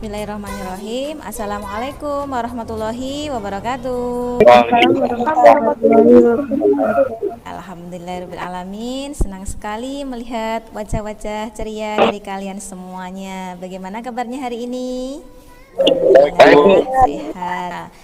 Bismillahirrahmanirrahim. Assalamualaikum warahmatullahi wabarakatuh. Alhamdulillahirrahmanirrahim. Senang sekali melihat wajah-wajah ceria dari kalian semuanya. Bagaimana kabarnya hari ini? Alhamdulillah sehat.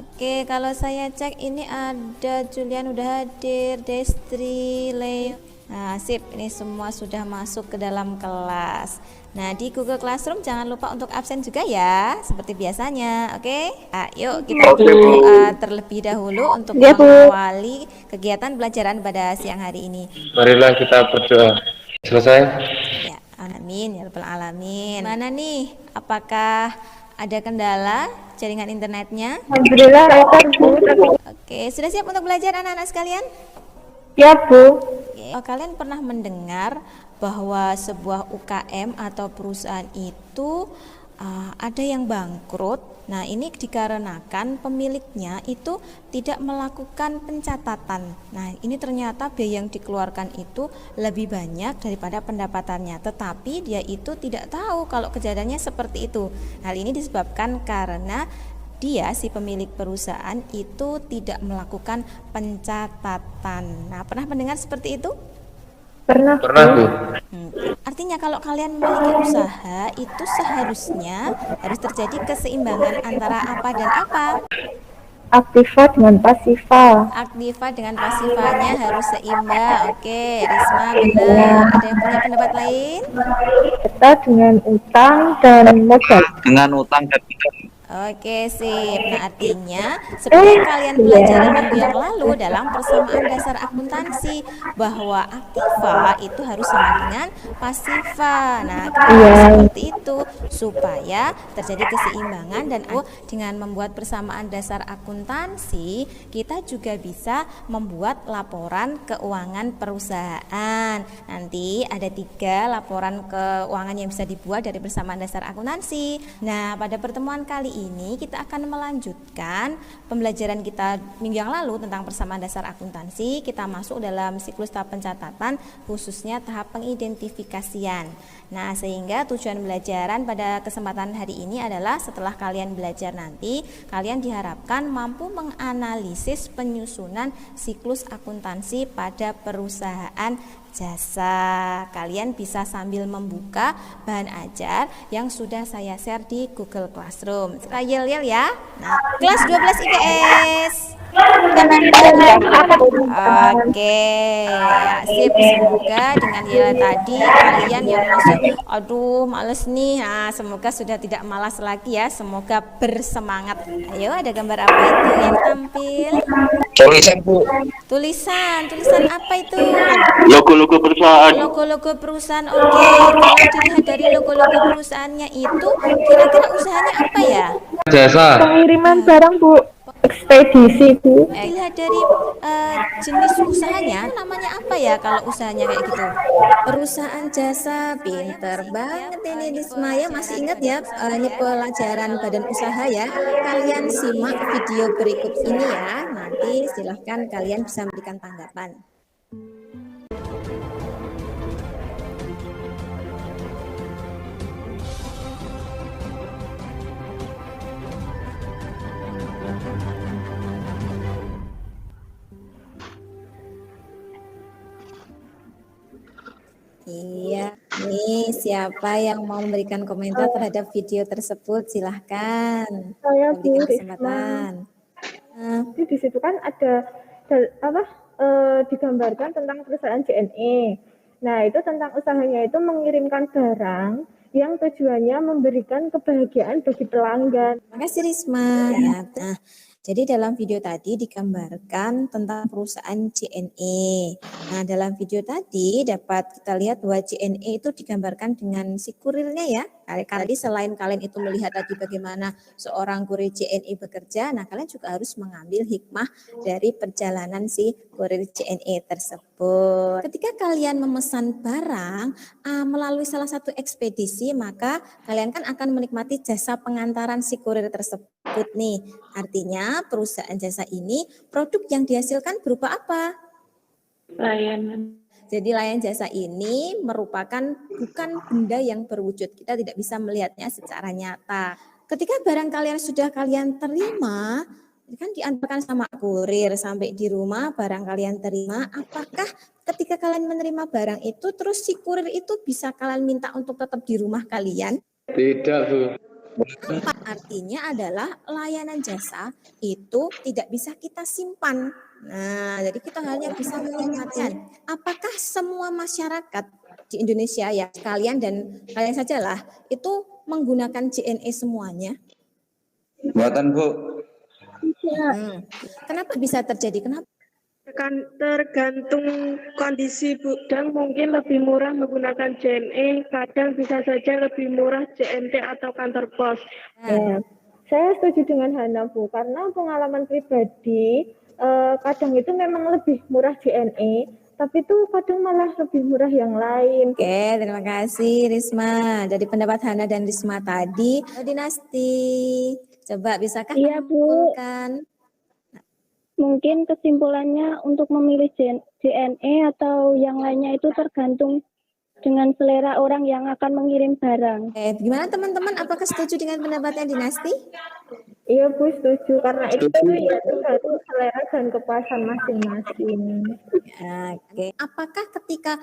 Oke, kalau saya cek ini ada Julian udah hadir, Destri, Leo. Nah, sip, ini semua sudah masuk ke dalam kelas. Nah, di Google Classroom jangan lupa untuk absen juga ya, seperti biasanya. Oke? Yuk kita berdoa terlebih dahulu untuk mengawali kegiatan pelajaran pada siang hari ini. Marilah kita berdoa. Selesai? Ya, amin ya rabbal alamin. Mana nih? Apakah ada kendala jaringan internetnya? Alhamdulillah, Bu. Oke, sudah siap untuk belajar anak-anak sekalian? Ya, Bu. Oke. Kalian pernah mendengar bahwa sebuah UKM atau perusahaan itu ada yang bangkrut. Nah, ini dikarenakan pemiliknya itu tidak melakukan pencatatan. Nah, ini ternyata biaya yang dikeluarkan itu lebih banyak daripada pendapatannya, tetapi dia itu tidak tahu kalau kejadiannya seperti itu. Hal ini disebabkan karena dia, si pemilik perusahaan itu tidak melakukan pencatatan. Nah, pernah mendengar seperti itu? Pernah, Bu. Artinya kalau kalian memiliki usaha itu seharusnya harus terjadi keseimbangan antara apa dan apa? Aktiva dengan pasiva. Aktiva dengan pasifanya harus seimbang. Oke, Risma benar. Ada yang punya pendapat lain? Kita dengan utang dan modal. Dengan utang dan Oke, sip. Nah, artinya seperti yang kalian pelajari minggu yang lalu dalam persamaan dasar akuntansi bahwa aktiva itu harus sama dengan pasiva. Nah, kenapa seperti itu? Supaya terjadi keseimbangan dan dengan membuat persamaan dasar akuntansi, kita juga bisa membuat laporan keuangan perusahaan. Nanti ada 3 laporan keuangan yang bisa dibuat dari persamaan dasar akuntansi. Nah, pada pertemuan kali ini kita akan melanjutkan pembelajaran kita minggu yang lalu tentang persamaan dasar akuntansi. Kita masuk dalam siklus tahap pencatatan, khususnya tahap pengidentifikasian. Nah, sehingga tujuan pembelajaran pada kesempatan hari ini adalah setelah kalian belajar nanti, kalian diharapkan mampu menganalisis penyusunan siklus akuntansi pada perusahaan jasa. Kalian bisa sambil membuka bahan ajar yang sudah saya share di Google Classroom. Yel ya. Nah, kelas 12 IPS. Oke, ya, sip. Semoga dengan Yel tadi kalian yang masih aduh males nih, nah, semoga sudah tidak malas lagi ya. Semoga bersemangat. Ayo, ada gambar apa itu yang tampil? tulisan, Bu. Tulisan apa itu? Logo-logo perusahaan. Logo-logo perusahaan. Oke, kalau dilihat dari logo-logo perusahaannya itu, kira-kira usahanya apa ya? Jasa. Pengiriman barang, Bu. Ekspedisi, Bu. Dilihat dari jenis usahanya, namanya apa ya kalau usahanya kayak gitu? Perusahaan jasa. Pinter banget ini Risma ya, masih ingat ya ini pelajaran badan usaha ya. Kalian simak video berikut ini ya. Nanti silahkan kalian bisa memberikan tanggapan. Iya, nih siapa yang mau memberikan komentar terhadap video tersebut? Silahkan. Saya, Bu Berikan Risma. kesempatan. Jadi di situ kan ada digambarkan tentang perusahaan JNE. Nah, itu tentang usahanya itu mengirimkan barang yang tujuannya memberikan kebahagiaan bagi pelanggan. Makasih Risma. Ya, nah, jadi dalam video tadi digambarkan tentang perusahaan JNE. Nah, dalam video tadi dapat kita lihat bahwa JNE itu digambarkan dengan si kurirnya ya. Kali selain kalian itu melihat tadi bagaimana seorang kurir JNE bekerja, nah kalian juga harus mengambil hikmah dari perjalanan si kurir JNE tersebut. Ketika kalian memesan barang melalui salah satu ekspedisi, maka kalian kan akan menikmati jasa pengantaran si kurir tersebut nih. Artinya perusahaan jasa ini produk yang dihasilkan berupa apa? Layanan. Jadi layanan jasa ini merupakan bukan benda yang berwujud. Kita tidak bisa melihatnya secara nyata. Ketika barang kalian sudah kalian terima, kan diantarkan sama kurir sampai di rumah, barang kalian terima, apakah ketika kalian menerima barang itu terus si kurir itu bisa kalian minta untuk tetap di rumah kalian? Tidak, Bu. Apa artinya adalah layanan jasa itu tidak bisa kita simpan. Nah, jadi kita hanya bisa menikmatikan. Apakah semua masyarakat di Indonesia ya kalian dan kalian sajalah itu menggunakan JNE semuanya? Buatan Bu. Kenapa bisa terjadi? Kenapa? Tergantung kondisi Bu, dan mungkin lebih murah menggunakan JNE, kadang bisa saja lebih murah JNT atau kantor pos. Ya, saya setuju dengan Hana Bu, karena pengalaman pribadi kadang itu memang lebih murah JNE, tapi itu kadang malah lebih murah yang lain. Oke, terima kasih Risma. Dari pendapat Hana dan Risma tadi, Dinasti, coba bisakah Iya, Bu. menyimpulkan? Mungkin kesimpulannya untuk memilih JNE atau yang lainnya itu tergantung dengan selera orang yang akan mengirim barang. Gimana teman-teman? Apakah setuju dengan pendapatnya Dinasti? Iya Bu, setuju, karena itu ya tergantung selera dan kepuasan masing-masing. Oke. Apakah ketika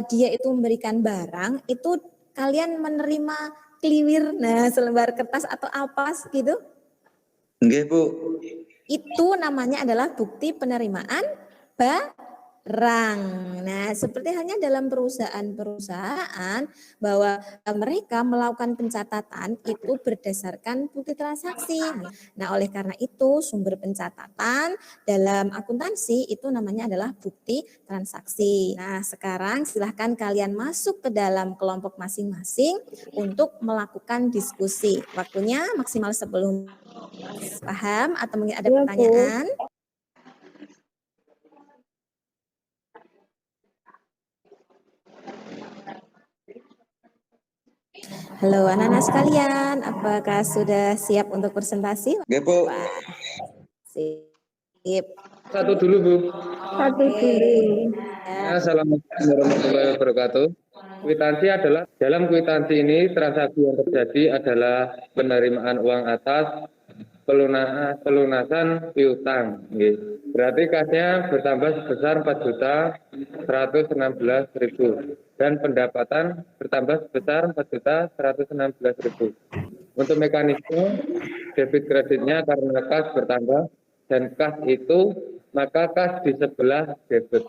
dia itu memberikan barang, itu kalian menerima kliwir, selembar kertas atau apa gitu? Nggih, Bu. Itu namanya adalah bukti penerimaan barang. Nah, seperti hanya dalam perusahaan-perusahaan bahwa mereka melakukan pencatatan itu berdasarkan bukti transaksi. Nah, oleh karena itu sumber pencatatan dalam akuntansi itu namanya adalah bukti transaksi. Nah, sekarang silahkan kalian masuk ke dalam kelompok masing-masing untuk melakukan diskusi. Waktunya maksimal 10 menit. Paham atau mungkin ada pertanyaan? Halo anak-anak sekalian, apakah sudah siap untuk presentasi? Nggih, Bu. Sip. Satu dulu, Bu. Satu dulu. Assalamualaikum warahmatullahi wabarakatuh. Kwitansi adalah, dalam kwitansi ini transaksi yang terjadi adalah penerimaan uang atas, pelunasan piutang. Berarti kasnya bertambah sebesar 4.116.000 dan pendapatan bertambah sebesar 4.116.000. Untuk mekanisme debit kreditnya karena kas bertambah dan kas itu maka kas di sebelah debit.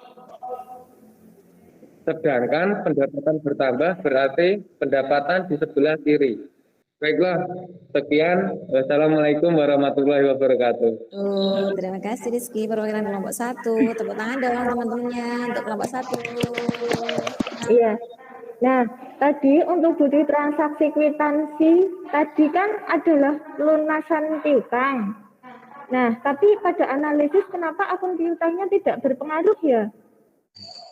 Sedangkan pendapatan bertambah berarti pendapatan di sebelah kiri. Baiklah, sekian. Wassalamualaikum warahmatullahi wabarakatuh. Terima kasih Rizky, perwakilan kelompok 1. Tepuk tangan dong teman-temannya untuk kelompok 1. Iya. Nah, tadi untuk bukti transaksi kwitansi tadi kan adalah lunasan piutang. Nah, tapi pada analisis kenapa akun piutangnya tidak berpengaruh ya?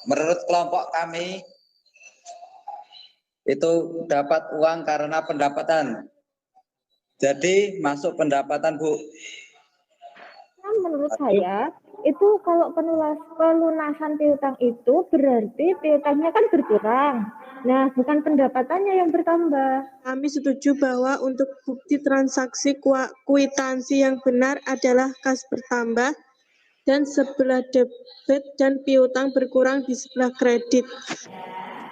Menurut kelompok kami itu dapat uang karena pendapatan. Jadi masuk pendapatan, Bu. Nah, menurut saya itu kalau pelunasan piutang itu berarti piutangnya kan berkurang. Nah, bukan pendapatannya yang bertambah. Kami setuju bahwa untuk bukti transaksi kwitansi yang benar adalah kas bertambah dan sebelah debit dan piutang berkurang di sebelah kredit.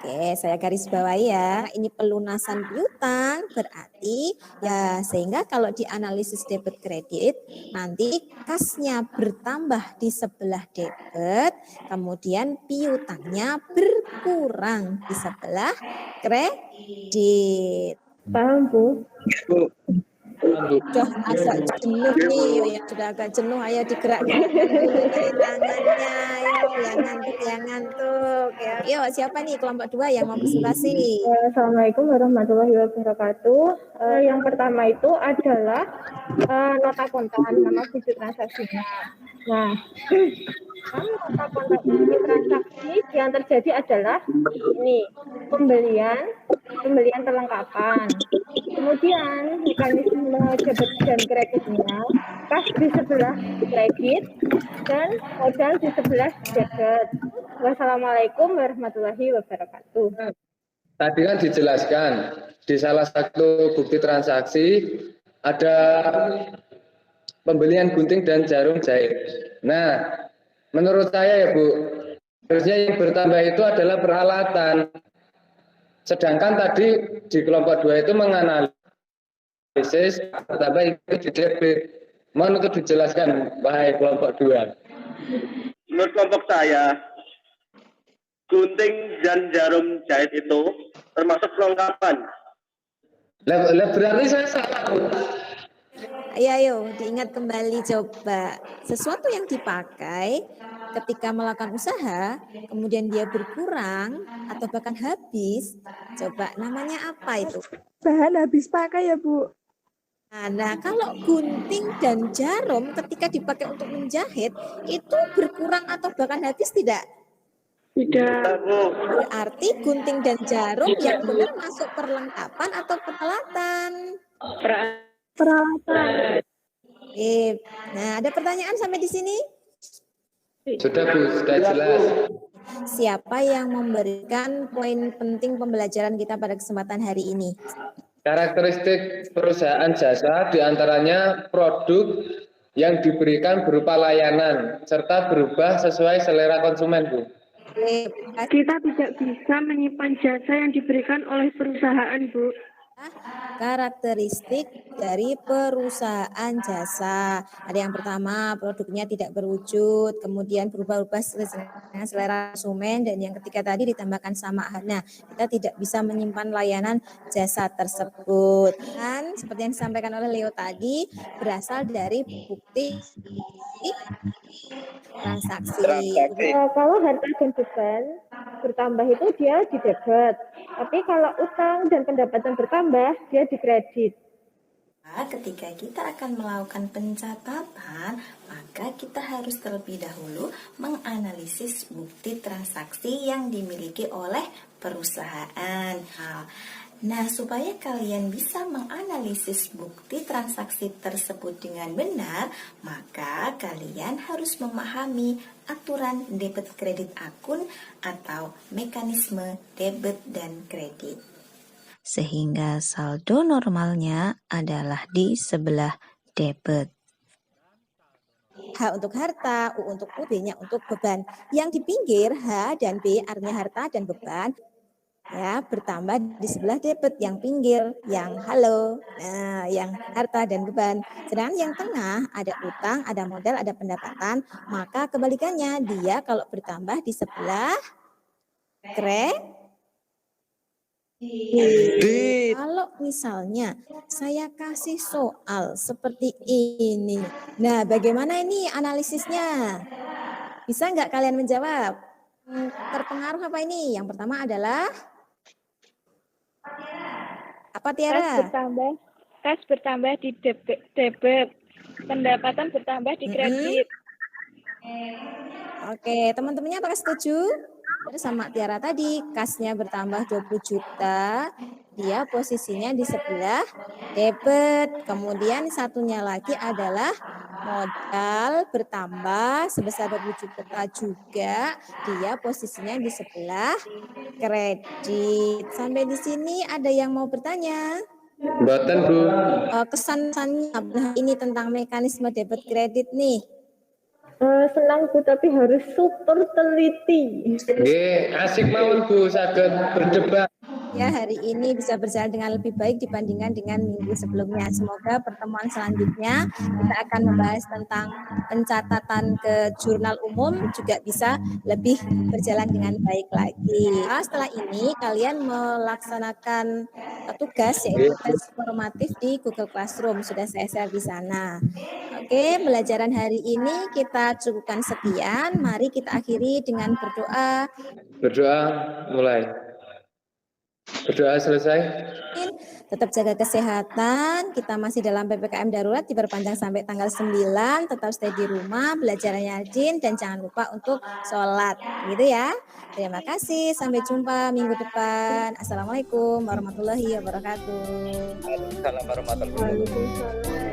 Oke, saya garis bawahi ya. Ini pelunasan piutang berarti ya sehingga kalau dianalisis debit kredit nanti kasnya bertambah di sebelah debit, kemudian piutangnya berkurang di sebelah kredit. Paham, Bu? Bu. Sudah agak jenuh nih, sudah agak jenuh, ayo digerakkan tangannya, ayo yang ngantuk. Ya. Yuk, siapa nih kelompok 2 yang mau presentasi? Assalamualaikum warahmatullahi wabarakatuh. Yang pertama itu adalah nota kontan, nama wujud transaksinya. Nah, nota kontan ini transaksi yang terjadi adalah ini pembelian perlengkapan. Kemudian mekanisme debit dan kreditnya, kas di sebelah kredit dan modal di sebelah debit. Wassalamualaikum warahmatullahi wabarakatuh. Tadi kan dijelaskan di salah satu bukti transaksi ada pembelian gunting dan jarum jahit. Nah, menurut saya ya Bu, harusnya yang bertambah itu adalah peralatan. Sedangkan tadi di kelompok 2 itu menganalisis bertambah itu di debit. Mohon untuk dijelaskan, wahai kelompok 2. Menurut kelompok saya, gunting dan jarum jahit itu termasuk perlengkapan. Lah berarti saya salah. Ayo, diingat kembali coba. Sesuatu yang dipakai ketika melakukan usaha, kemudian dia berkurang atau bahkan habis, coba namanya apa itu? Bahan habis pakai ya, Bu. Nah, kalau gunting dan jarum ketika dipakai untuk menjahit, itu berkurang atau bahkan habis tidak? Tidak. Berarti gunting dan jarum yang benar masuk perlengkapan atau peralatan? Peralatan. Nah, ada pertanyaan sampai di sini? Sudah Bu, sudah jelas. Siapa yang memberikan poin penting pembelajaran kita pada kesempatan hari ini? Karakteristik perusahaan jasa diantaranya produk yang diberikan berupa layanan serta berubah sesuai selera konsumen, Bu. Kita tidak bisa menyimpan jasa yang diberikan oleh perusahaan, Bu. Karakteristik dari perusahaan jasa. Ada yang pertama, produknya tidak berwujud, kemudian berubah-ubah dengan selera konsumen, dan yang ketiga tadi ditambahkan samaan. Nah, kita tidak bisa menyimpan layanan jasa tersebut. Dan seperti yang disampaikan oleh Leo tadi, berasal dari bukti transaksi. Kalau harta dan beban bertambah itu dia di debit. Tapi kalau utang dan pendapatan bertambah, dia di kredit. Ketika kita akan melakukan pencatatan, maka kita harus terlebih dahulu menganalisis bukti transaksi yang dimiliki oleh perusahaan. Nah, supaya kalian bisa menganalisis bukti transaksi tersebut dengan benar, maka kalian harus memahami aturan debit kredit akun atau mekanisme debit dan kredit. Sehingga saldo normalnya adalah di sebelah debit. H untuk harta, U untuk U, B-nya untuk beban. Yang di pinggir H dan B artinya harta dan beban, ya, bertambah di sebelah debit, yang pinggir, yang halo, nah, yang harta dan beban. Sedangkan yang tengah ada utang, ada modal, ada pendapatan, maka kebalikannya dia kalau bertambah di sebelah kredit. Kalau misalnya saya kasih soal seperti ini, nah bagaimana ini analisisnya? Bisa nggak kalian menjawab? Terpengaruh apa ini? Yang pertama adalah apa, Tiara? Kas bertambah di debit, pendapatan bertambah di kredit. Oke, teman-temannya apakah setuju? Sama Tiara tadi, kasnya bertambah 20 juta, dia posisinya di sebelah debit. Kemudian satunya lagi adalah modal bertambah sebesar 20 juta juga, dia posisinya di sebelah kredit. Sampai di sini ada yang mau bertanya? Mboten, Bu. Kesan-kesannya ini tentang mekanisme debit kredit nih. Senang Bu, tapi harus super teliti. Nggih, asik mawon Bu, saged berdebat. Ya, hari ini bisa berjalan dengan lebih baik dibandingkan dengan minggu sebelumnya. Semoga pertemuan selanjutnya kita akan membahas tentang pencatatan ke jurnal umum juga bisa lebih berjalan dengan baik lagi. Setelah ini kalian melaksanakan tugas yaitu tes formatif di Google Classroom, sudah saya share di sana. Oke, pembelajaran hari ini kita cukupkan sekian. Mari kita akhiri dengan berdoa. Berdoa mulai. Berdoa selesai. Tetap jaga kesehatan, kita masih dalam PPKM darurat diperpanjang sampai tanggal 9, tetap stay di rumah, belajarnya rajin, dan jangan lupa untuk sholat, gitu ya. Terima kasih, sampai jumpa minggu depan. Assalamualaikum warahmatullahi wabarakatuh. Waalaikumsalam warahmatullahi wabarakatuh.